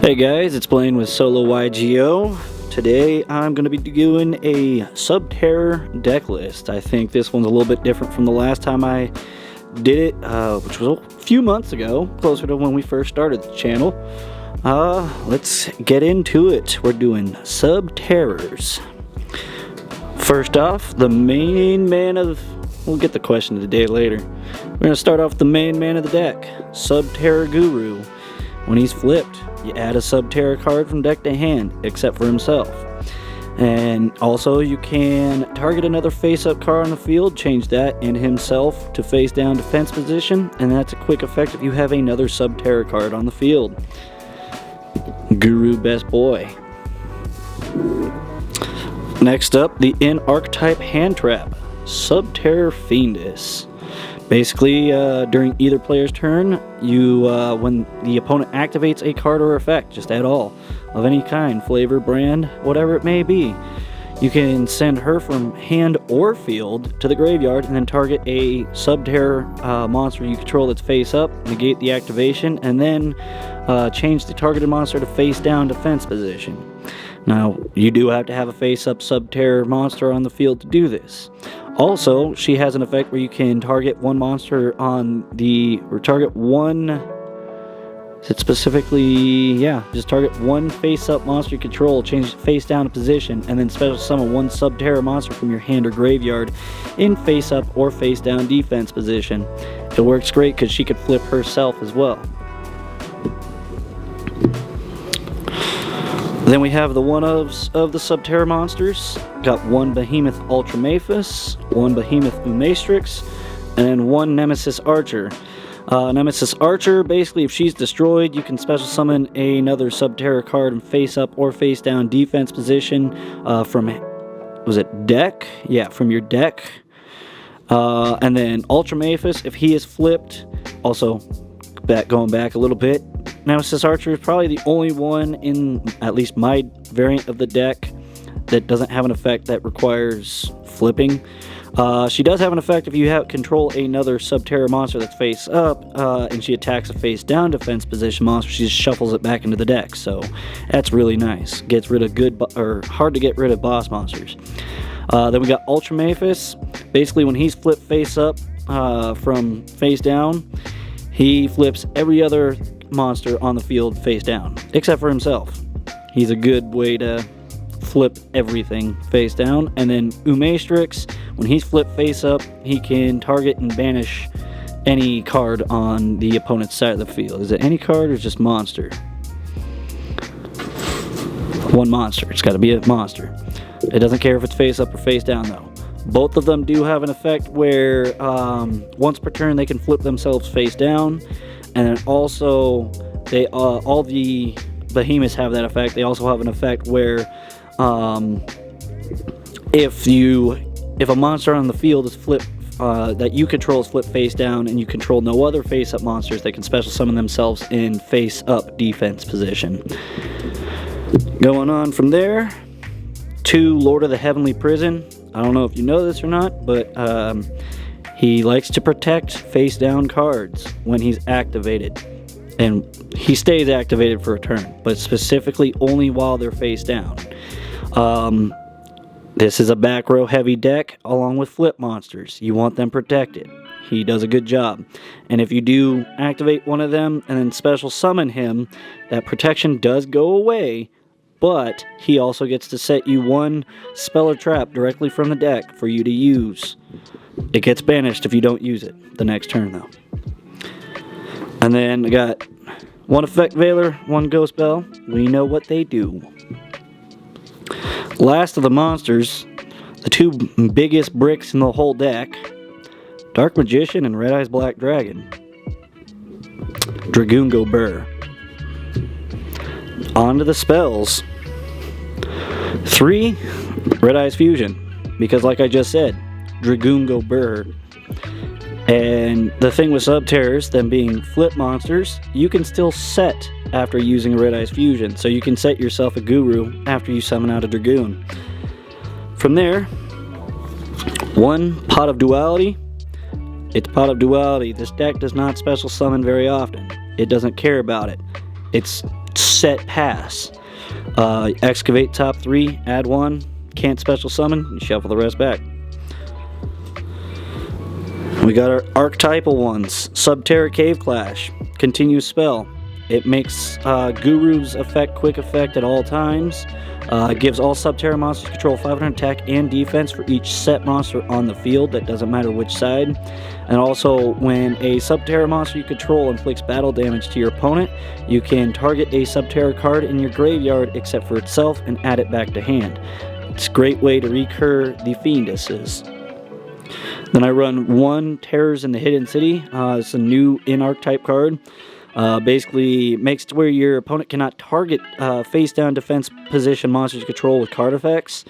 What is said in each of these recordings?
Hey guys, it's Blaine with Solo YGO. Today I'm going to be doing a Subterror deck list. I think this one's a little bit different from the last time I did it, which was a few months ago, closer to when we first started the channel. Let's get into it. We're doing Subterrors. First off, the main man of... We'll get the question of the day later. We're going to start off with the main man of the deck, Subterror Guru. When he's flipped, you add a Subterror card from deck to hand, except for himself. And also you can target another face-up card on the field, change that and himself to face-down defense position, and that's a quick effect if you have another Subterror card on the field. Guru best boy. Next up, the in-archetype hand trap, Subterror Fiendess. Basically, during either player's turn, when the opponent activates a card or effect, just at all, of any kind, flavor, brand, whatever it may be, you can send her from hand or field to the graveyard and then target a Subterror monster you control that's face up, negate the activation, and then change the targeted monster to face down defense position. Now, you do have to have a face up Subterror monster on the field to do this. Also, she has an effect where you can target one monster on the, or target one, is it specifically, yeah, just target one face-up monster you control, change face down to position, and then special summon one Subterror monster from your hand or graveyard in face-up or face-down defense position. It works great because she could flip herself as well. Then we have the one-ofs of the Subterror monsters. Got one Behemoth Ultramaphus, one Behemoth Umastrix, and one Nemesis Archer. Nemesis Archer, basically if she's destroyed, you can special summon another Subterror card in face-up or face-down defense position from, was it deck? Yeah, from your deck. And then Ultramaphus, if he is flipped, also going back a little bit, Nemesis Archer is probably the only one in at least my variant of the deck that doesn't have an effect that requires flipping. She does have an effect if you control another Subterror monster that's face up, and she attacks a face down defense position monster. She just shuffles it back into the deck, so that's really nice. Gets rid of hard to get rid of boss monsters. Then we got Ultramaphus. Basically, when he's flipped face up from face down, he flips every other monster on the field face down, except for himself. He's a good way to flip everything face down. And then Umastrix, when he's flipped face up, he can target and banish any card on the opponent's side of the field. Is it any card or just monster? One monster. It's got to be a monster. It doesn't care if it's face up or face down though. Both of them do have an effect where once per turn they can flip themselves face down. And then also, all the behemoths have that effect. They also have an effect where if a monster on the field is flipped that you control is flipped face down, and you control no other face-up monsters, they can special summon themselves in face-up defense position. Going on from there to Lord of the Heavenly Prison. I don't know if you know this or not, but he likes to protect face-down cards when he's activated. And he stays activated for a turn, but specifically only while they're face down. This is a back row heavy deck along with flip monsters. You want them protected. He does a good job. And if you do activate one of them and then special summon him, that protection does go away, but he also gets to set you one spell or trap directly from the deck for you to use. It gets banished if you don't use it the next turn though. And then I got one Effect Veiler, one Ghost Bell. We know what they do. Last of the monsters, the two biggest bricks in the whole deck, Dark Magician and Red Eyes Black Dragon. Dragoon Go Burr. On to the spells. 3, Red Eyes Fusion. Because like I just said, Dragoon Go Burr. And the thing with Subterrors, them being flip monsters, you can still set after using a Red Eyes Fusion. So you can set yourself a Guru after you summon out a Dragoon. From there, one Pot of Duality. It's Pot of Duality. This deck does not special summon very often. It doesn't care about it. It's set pass. Excavate top 3, add 1, can't special summon, and shuffle the rest back. We got our archetypal ones. Subterror Cave Clash. Continuous spell. It makes Guru's effect quick effect at all times. It gives all Subterror monsters control 500 attack and defense for each set monster on the field. That doesn't matter which side. And also, when a Subterror monster you control inflicts battle damage to your opponent, you can target a Subterror card in your graveyard except for itself and add it back to hand. It's a great way to recur the Fienduses. Then I run 1 Terrors in the Hidden City. It's a new in-archetype card. Basically makes it to where your opponent cannot target face-down defense position monsters you control with card effects.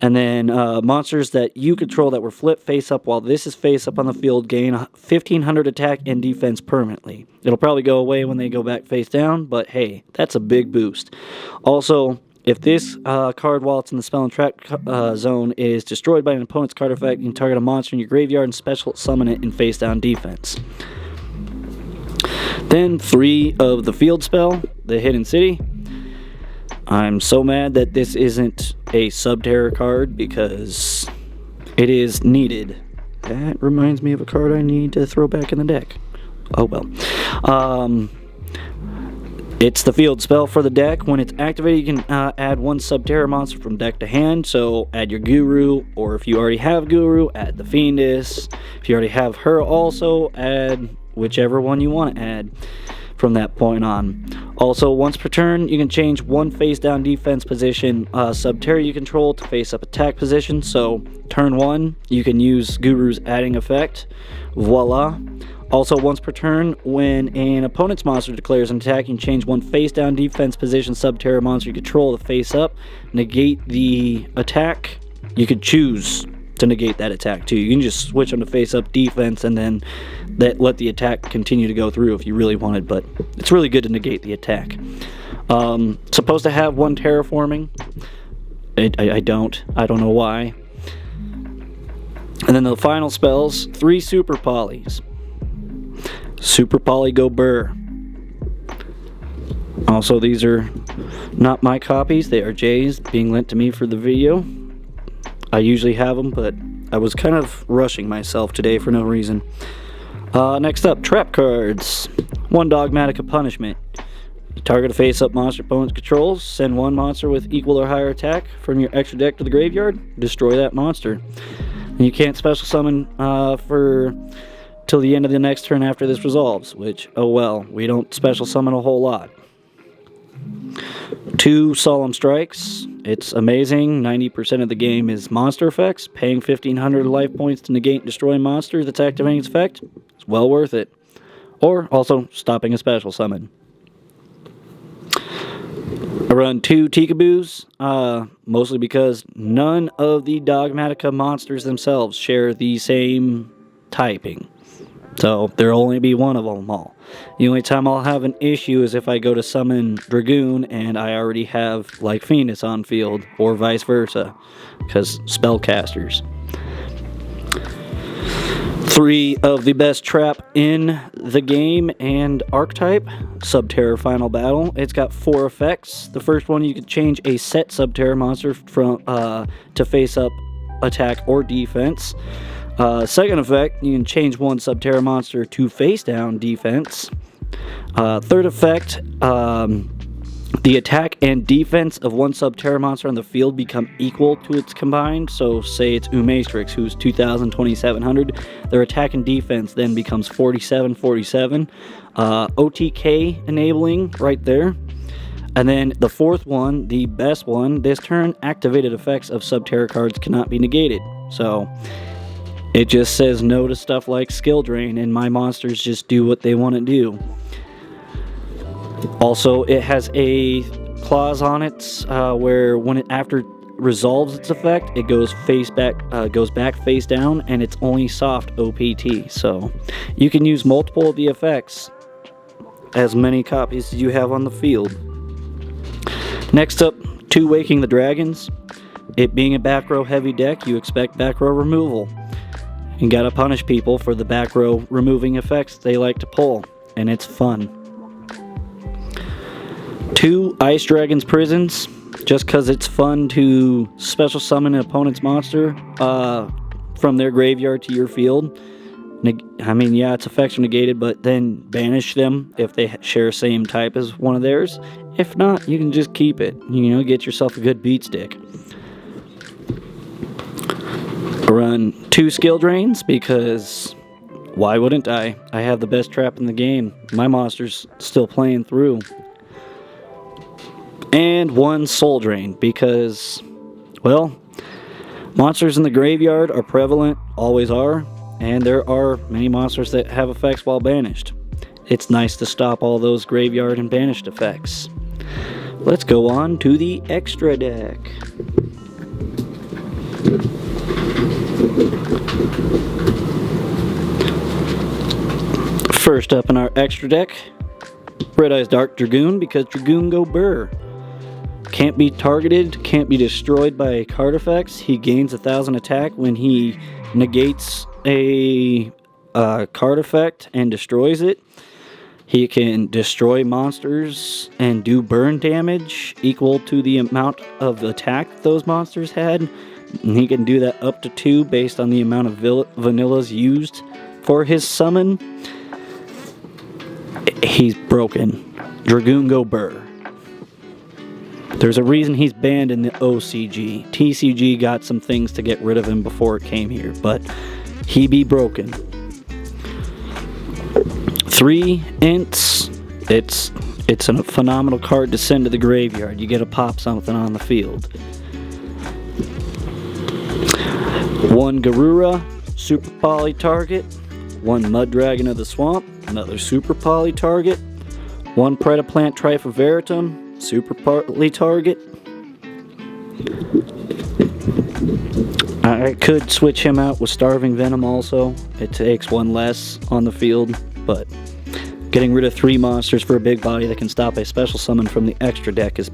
And then monsters that you control that were flipped face-up while this is face-up on the field gain 1,500 attack and defense permanently. It'll probably go away when they go back face-down, but hey, that's a big boost. Also, if this card, while it's in the spell and trap zone, is destroyed by an opponent's card effect, you can target a monster in your graveyard and special summon it in face-down defense. Then 3 of the field spell, the Hidden City. I'm so mad that this isn't a Subterror card because it is needed. That reminds me of a card I need to throw back in the deck. Oh well. It's the field spell for the deck. When it's activated, you can add 1 Subterror monster from deck to hand. So add your Guru, or if you already have Guru, add the Fiendus. If you already have her also, add whichever one you want to add from that point on. Also, once per turn, you can change 1 face-down defense position Subterror you control to face-up attack position. So turn 1, you can use Guru's adding effect. Voila. Also, once per turn, when an opponent's monster declares an attack, you can change 1 face-down defense position Subterror monster you control to face-up, negate the attack. You could choose to negate that attack too. You can just switch them to face-up defense and then let the attack continue to go through if you really wanted, but it's really good to negate the attack. Supposed to have 1 terraforming. I don't know why. And then the final spells, 3 super polys. Super Poly Go Burr. Also, these are not my copies, they are Jay's, being lent to me for the video. I usually have them, but I was kind of rushing myself today for no reason. Next up, trap cards. 1 Dogmatica Punishment. You target a face-up monster opponent controls, send 1 monster with equal or higher attack from your extra deck to the graveyard, destroy that monster. And you can't special summon till the end of the next turn after this resolves, which, oh well, we don't special summon a whole lot. 2 Solemn Strikes. It's amazing. 90% of the game is monster effects. Paying 1,500 life points to negate and destroy a monster that's activating its effect. It's well worth it. Or also stopping a special summon. I run 2 Tikaboos, mostly because none of the Dogmatica monsters themselves share the same typing. So there'll only be 1 of them all. The only time I'll have an issue is if I go to summon Dragoon and I already have like Fiendus on field, or vice versa, because spellcasters. 3 of the best trap in the game and archetype, Subterror Final Battle. It's got 4 effects. The first one, you can change a set Subterror monster from to face up attack or defense. Second effect, you can change 1 Subterror monster to face down defense. Third effect, the attack and defense of 1 Subterror monster on the field become equal to its combined. So say it's Umastrix, who's 2,000, 2,700. Their attack and defense then becomes 47, 47. OTK enabling right there. And then the 4th one, the best one, this turn, activated effects of Subterror cards cannot be negated. So it just says no to stuff like skill drain, and my monsters just do what they want to do. Also, it has a clause on it where when it after resolves its effect, it goes back face down, and it's only soft OPT. So you can use multiple of the effects, as many copies as you have on the field. Next up, 2 Waking the Dragons. It being a back row heavy deck, you expect back row removal. You gotta punish people for the back row removing effects they like to pull, and it's fun. 2 Ice Dragon's Prisons, just because it's fun to special summon an opponent's monster from their graveyard to your field. I mean, yeah, its effects are negated, but then banish them if they share same type as one of theirs. If not, you can just keep it. You know, get yourself a good beat stick. Run 2 skill drains because why wouldn't I? I have the best trap in the game. My monster's still playing through. And 1 soul drain because, well, monsters in the graveyard are prevalent, always are, and there are many monsters that have effects while banished. It's nice to stop all those graveyard and banished effects. Let's go on to the extra deck. First up in our extra deck, Red Eyes Dark Dragoon, because Dragoon go burr. Can't be targeted, can't be destroyed by card effects. He gains 1,000 attack when he negates a card effect and destroys it. He can destroy monsters and do burn damage equal to the amount of attack those monsters had. And he can do that up to 2 based on the amount of vanillas used for his summon. He's broken. Dragoon go burr. There's a reason he's banned in the OCG. TCG got some things to get rid of him before it came here, but he be broken. 3 ints. It's a phenomenal card to send to the graveyard. You get to pop something on the field. 1 Garura, super poly target. 1 Mud Dragon of the Swamp, another super poly target. 1 Predaplant Trifaveritum, super poly target. I could switch him out with Starving Venom also. It takes 1 less on the field, but getting rid of 3 monsters for a big body that can stop a special summon from the extra deck is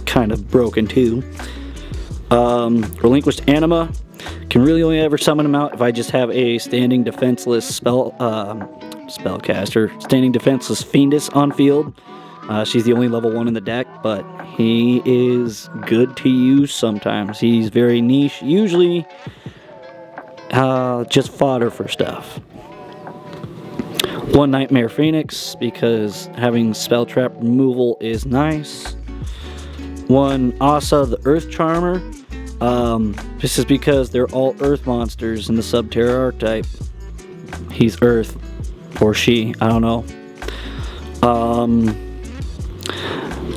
kind of broken too. Relinquished Anima. Can really only ever summon him out if I just have a standing defenseless spellcaster. Standing defenseless Fiendus on field. She's the only level 1 in the deck, but he is good to use sometimes. He's very niche, usually just fodder for stuff. 1 Nightmare Phoenix, because having spell trap removal is nice. 1 Asa the Earth Charmer. This is because they're all Earth monsters in the Subterror archetype. He's Earth, or she, I don't know.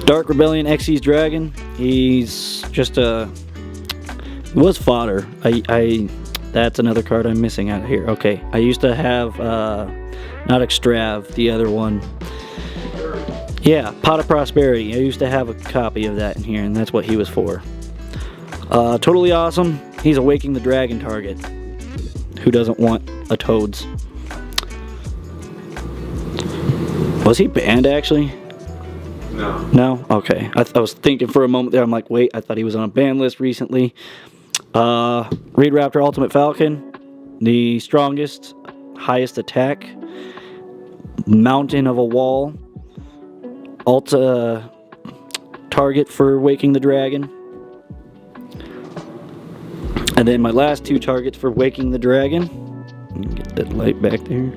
Dark Rebellion Xyz Dragon. He's just was fodder. That's another card I'm missing out of here. Okay, I used to have not Extrav, the other one. Yeah, Pot of Prosperity. I used to have a copy of that in here, and that's what he was for. Totally awesome. He's Awaking the Dragon target. Who doesn't want a Toads? Was he banned actually? No. No? Okay. I was thinking for a moment there, I'm like, wait, I thought he was on a ban list recently. Reed Raptor Ultimate Falcon. The strongest, highest attack. Mountain of a Wall. Alta target for Waking the Dragon. And then my last 2 targets for Waking the Dragon. Get that light back there.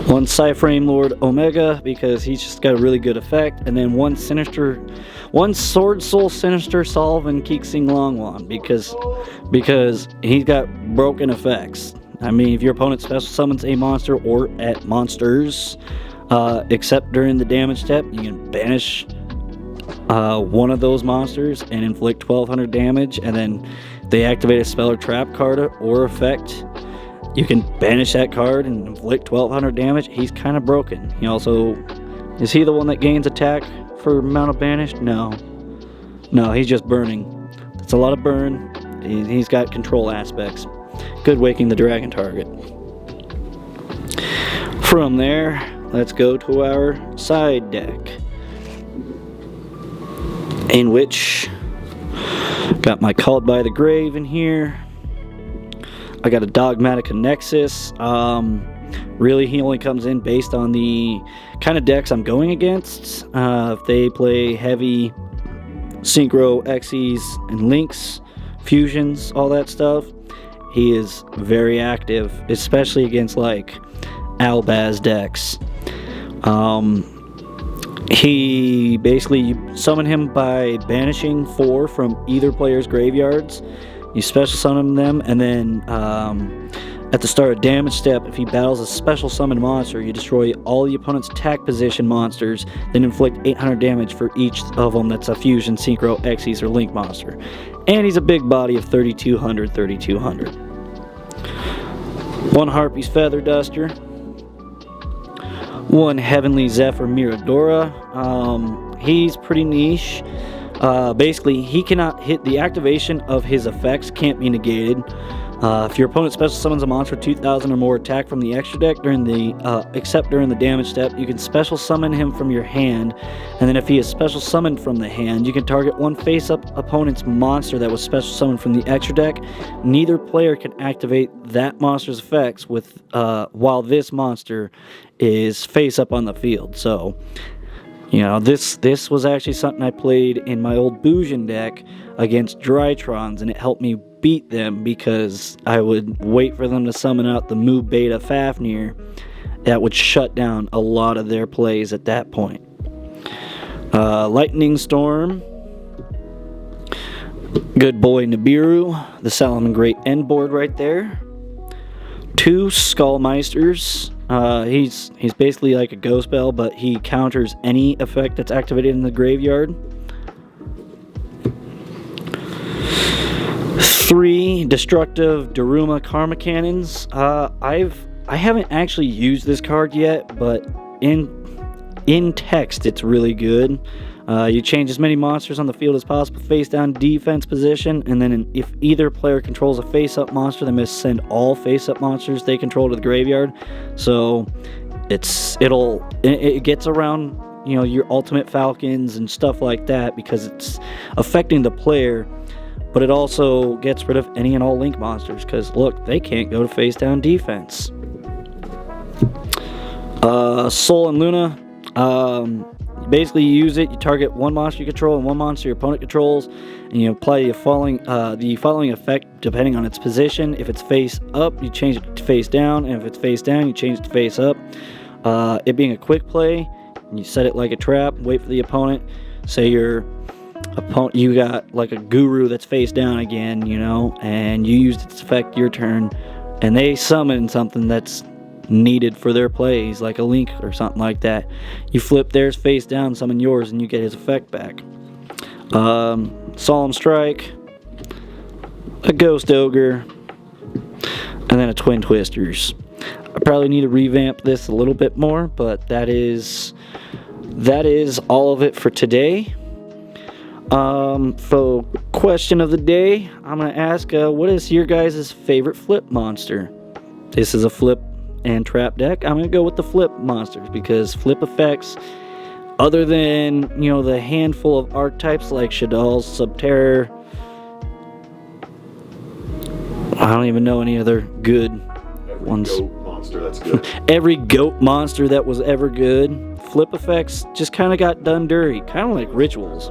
1 Psyframe Lord Omega, because he's just got a really good effect. And then 1 Sword Soul Sinister Solve Keeksing Longwan, because he's got broken effects. I mean, if your opponent special summons a monster or at monsters, except during the damage step, you can banish one of those monsters and inflict 1200 damage, and then they activate a spell or trap card or effect. You can banish that card and inflict 1200 damage. He's kind of broken. He also... Is he the one that gains attack for amount of banished? No. No, he's just burning. That's a lot of burn. He's got control aspects. Good Waking the Dragon target. From there, let's go to our side deck, in which got my Called by the Grave in here. I got a Dogmatica Nexus. Really, he only comes in based on the kind of decks I'm going against. If they play heavy synchro, Xyz, and links, fusions, all that stuff, he is very active, especially against like Albaz decks. He basically, you summon him by banishing 4 from either player's graveyards. You special summon them, and then at the start of damage step, if he battles a special summon monster, you destroy all the opponent's attack position monsters, then inflict 800 damage for each of them that's a fusion, synchro, Xyz, or link monster. And he's a big body of 3200, 3200. 1 Harpy's Feather Duster. 1 Heavenly Zephyr Miradora. He's pretty niche. Basically, he cannot hit the activation of his effects, can't be negated. If your opponent special summons a monster 2000 or more attack from the extra deck during the except during the damage step, you can special summon him from your hand, and then if he is special summoned from the hand, you can target 1 face-up opponent's monster that was special summoned from the extra deck. Neither player can activate that monster's effects with while this monster is face-up on the field. So, you know, this was actually something I played in my old Bujin deck against Drytrons, and it helped me beat them because I would wait for them to summon out the Mu Beta Fafnir. That would shut down a lot of their plays at that point. Lightning Storm. Good boy Nibiru. The Salomon Great end board right there. 2 Skullmeisters. He's basically like a ghost spell, but he counters any effect that's activated in the graveyard. 3 Destructive Daruma Karma Cannons. I haven't actually used this card yet, but in text it's really good. You change as many monsters on the field as possible, face down defense position, and then if either player controls a face-up monster, they must send all face-up monsters they control to the graveyard. So it gets around, you know, your Ultimate Falcons and stuff like that because it's affecting the player, but it also gets rid of any and all link monsters because look, they can't go to face down defense. Sol and Luna. Basically, you use it, you target 1 monster you control and 1 monster your opponent controls, and you apply the following effect depending on its position. If it's face up, you change it to face down, and if it's face down, you change it to face up. It being a quick play, you set it like a trap, wait for the opponent. Say your opponent, you got like a guru that's face down again, you know, and you used its effect your turn, and they summon something that's needed for their plays, like a link or something like that. You flip theirs face down, summon yours, and you get his effect back. Solemn Strike, a Ghost Ogre, and then a Twin Twisters. I probably need to revamp this a little bit more, but that is all of it for today. So question of the day, I'm gonna ask, what is your guys' favorite flip monster? This is a flip and trap deck. I'm going to go with the flip monsters because flip effects, other than, you know, the handful of archetypes like Shadal's Subterror, I don't even know any other good ones. Goat monster that's good. Every goat monster that was ever good. Flip effects just kind of got done dirty, kind of like rituals.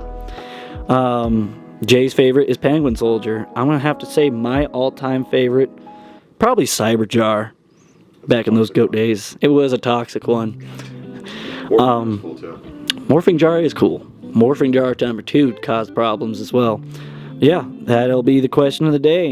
Jay's favorite is Penguin Soldier. I'm going to have to say my all-time favorite, probably Cyberjar. Back in those goat days, it was a toxic one. Morphing cool too. Morphing Jar is cool. Morphing Jar number 2 caused problems as well. Yeah, that'll be the question of the day.